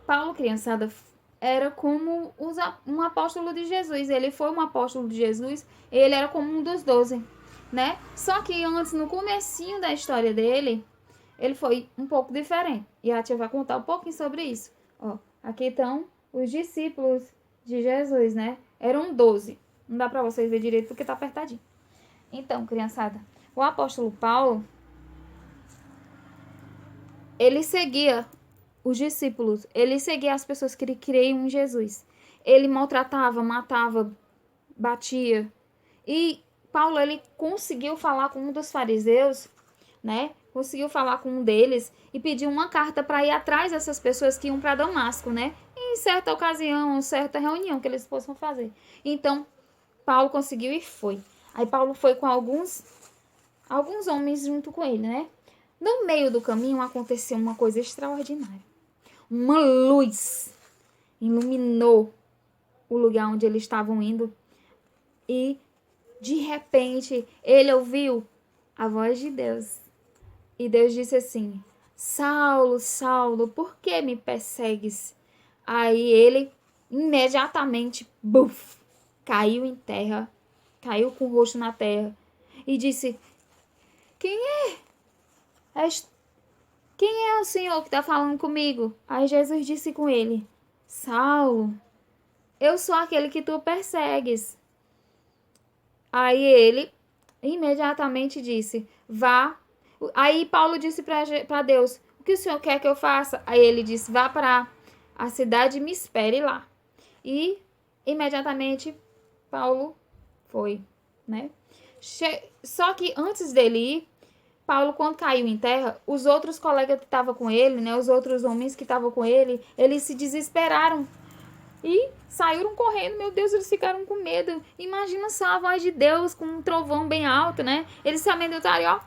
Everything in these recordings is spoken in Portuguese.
Paulo, criançada, era como um apóstolo de Jesus. Ele foi um apóstolo de Jesus, ele era como um dos 12, né? Só que antes, no comecinho da história dele, ele foi um pouco diferente. E a tia vai contar um pouquinho sobre isso. Ó, aqui estão os discípulos de Jesus, né? Eram 12. Não dá pra vocês ver direito porque tá apertadinho. Então, criançada, o apóstolo Paulo, ele seguia os discípulos, ele seguia as pessoas que creiam em Jesus. Ele maltratava, matava, batia. E Paulo, ele conseguiu falar com um dos fariseus, né? Conseguiu falar com um deles e pediu uma carta para ir atrás dessas pessoas que iam para Damasco, né? Em certa ocasião, certa reunião que eles possam fazer. Então, Paulo conseguiu e foi. Aí Paulo foi com alguns homens junto com ele, né? No meio do caminho aconteceu uma coisa extraordinária. Uma luz iluminou o lugar onde eles estavam indo e de repente ele ouviu a voz de Deus. E Deus disse assim: Saulo, Saulo, por que me persegues? Aí ele imediatamente, buf, caiu em terra, caiu com o rosto na terra e disse: Quem é? Quem é o Senhor que está falando comigo? Aí Jesus disse com ele: Saulo, eu sou aquele que tu persegues. Aí ele imediatamente disse: Vá. Aí Paulo disse para Deus: O que o Senhor quer que eu faça? Aí ele disse: Vá para a cidade e me espere lá. E imediatamente Paulo foi, né? Só que antes dele ir, Paulo, quando caiu em terra, os outros colegas que estavam com ele, né, os outros homens que estavam com ele, eles se desesperaram e saíram correndo. Meu Deus, eles ficaram com medo. Imagina só a voz de Deus com um trovão bem alto, né? Eles se amedrontaram e ó,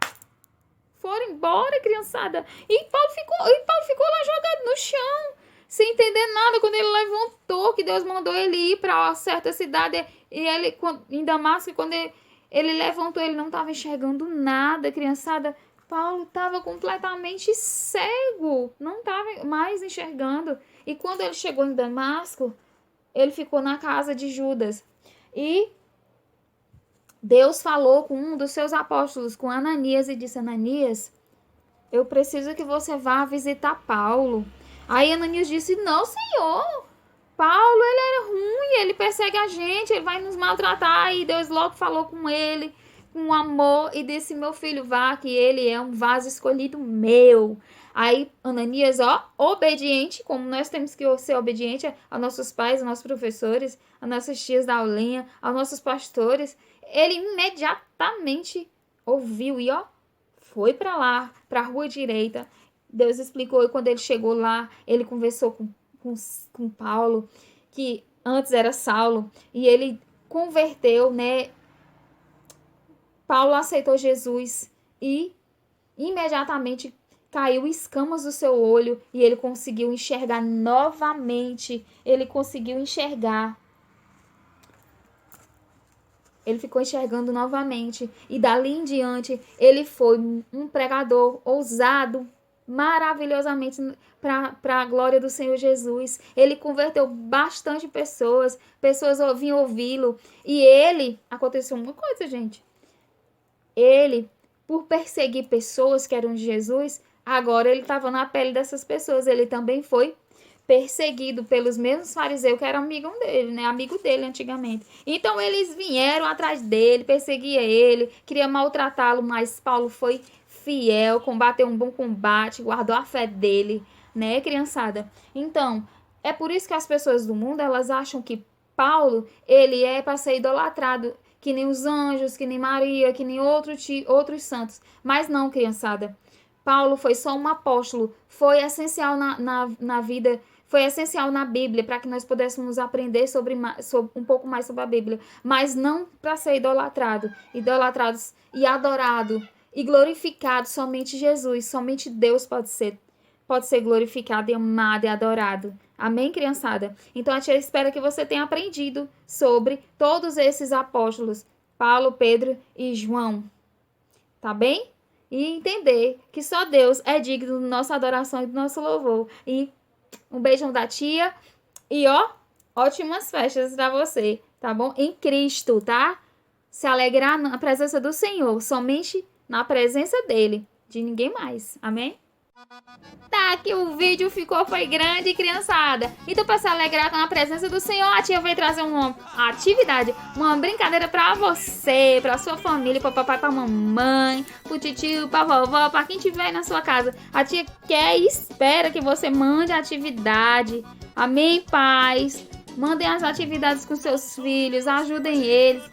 foram embora, criançada. E Paulo ficou lá jogado no chão, sem entender nada. Quando ele levantou, que Deus mandou ele ir para uma certa cidade, e ele em Damasco, quando ele levantou, ele não estava enxergando nada, criançada. Paulo estava completamente cego, não estava mais enxergando. E quando ele chegou em Damasco, ele ficou na casa de Judas. E Deus falou com um dos seus apóstolos, com Ananias, e disse: Ananias, eu preciso que você vá visitar Paulo. Aí Ananias disse: Não, Senhor, Paulo, ele era ruim, ele persegue a gente, ele vai nos maltratar. E Deus logo falou com ele, com amor, e disse: Meu filho, vá, que ele é um vaso escolhido meu. Aí Ananias, ó, obediente, como nós temos que ser obediente aos nossos pais, aos nossos professores, às nossas tias da aulinha, aos nossos pastores, ele imediatamente ouviu e, ó, foi para lá, para a rua direita. Deus explicou, e quando ele chegou lá, ele conversou com Paulo, que antes era Saulo, e ele converteu, né? Paulo aceitou Jesus e imediatamente caiu escamas do seu olho e ele conseguiu enxergar novamente. Ele conseguiu enxergar. Ele ficou enxergando novamente. E dali em diante, ele foi um pregador ousado, maravilhosamente para a glória do Senhor Jesus. Ele converteu bastante pessoas. Pessoas vinham ouvi-lo. E ele, aconteceu uma coisa, gente. Ele, por perseguir pessoas que eram de Jesus, agora ele estava na pele dessas pessoas. Ele também foi perseguido pelos mesmos fariseus que eram amigo dele, né? Amigo dele antigamente. Então eles vieram atrás dele, perseguia ele, queria maltratá-lo, mas Paulo foi fiel, combateu um bom combate, guardou a fé dele, né, criançada? Então, é por isso que as pessoas do mundo, elas acham que Paulo, ele é para ser idolatrado, que nem os anjos, que nem Maria, que nem outros santos. Mas não, criançada. Paulo foi só um apóstolo, foi essencial na vida, foi essencial na Bíblia para que nós pudéssemos aprender sobre um pouco mais sobre a Bíblia, mas não para ser idolatrados e adorado e glorificado somente Jesus, somente Deus pode ser glorificado e amado e adorado. Amém, criançada? Então a tia espera que você tenha aprendido sobre todos esses apóstolos, Paulo, Pedro e João. Tá bem? E entender que só Deus é digno da nossa adoração e do nosso louvor. E Um beijão da tia. E, ó, ótimas festas pra você, tá bom? Em Cristo, tá? Se alegrar na presença do Senhor, somente na presença dele, de ninguém mais. Amém? Tá, que o vídeo foi grande, criançada. Então, para se alegrar com a presença do Senhor, a tia veio trazer uma atividade, uma brincadeira para você, para sua família, para papai, para mamãe, pro tio, para vovó, para quem tiver aí na sua casa. A tia quer e espera que você mande a atividade. Amém, pais? Mandem as atividades com seus filhos, ajudem eles,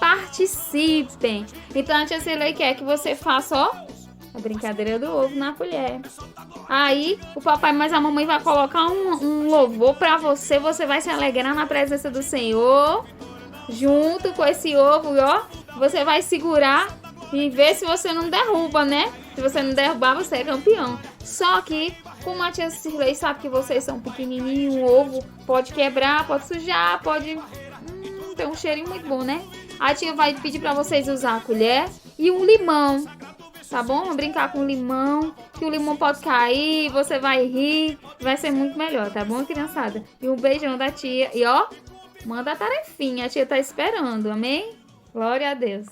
participem. Então, a tia Cirlei quer que você faça, ó, a brincadeira do ovo na colher. Aí, o papai mais a mamãe vai colocar um louvor pra você. Você vai se alegrar na presença do Senhor. Junto com esse ovo, ó. Você vai segurar e ver se você não derruba, né? Se você não derrubar, você é campeão. Só que, como a tia Cirlei sabe que vocês são pequenininhos, o ovo pode quebrar, pode sujar, pode... ter um cheirinho muito bom, né? A tia vai pedir pra vocês usar a colher e um limão. Tá bom? Vamos brincar com limão, que o limão pode cair, você vai rir, vai ser muito melhor, tá bom, criançada? E um beijão da tia. E ó, manda a tarefinha, a tia tá esperando, amém? Glória a Deus.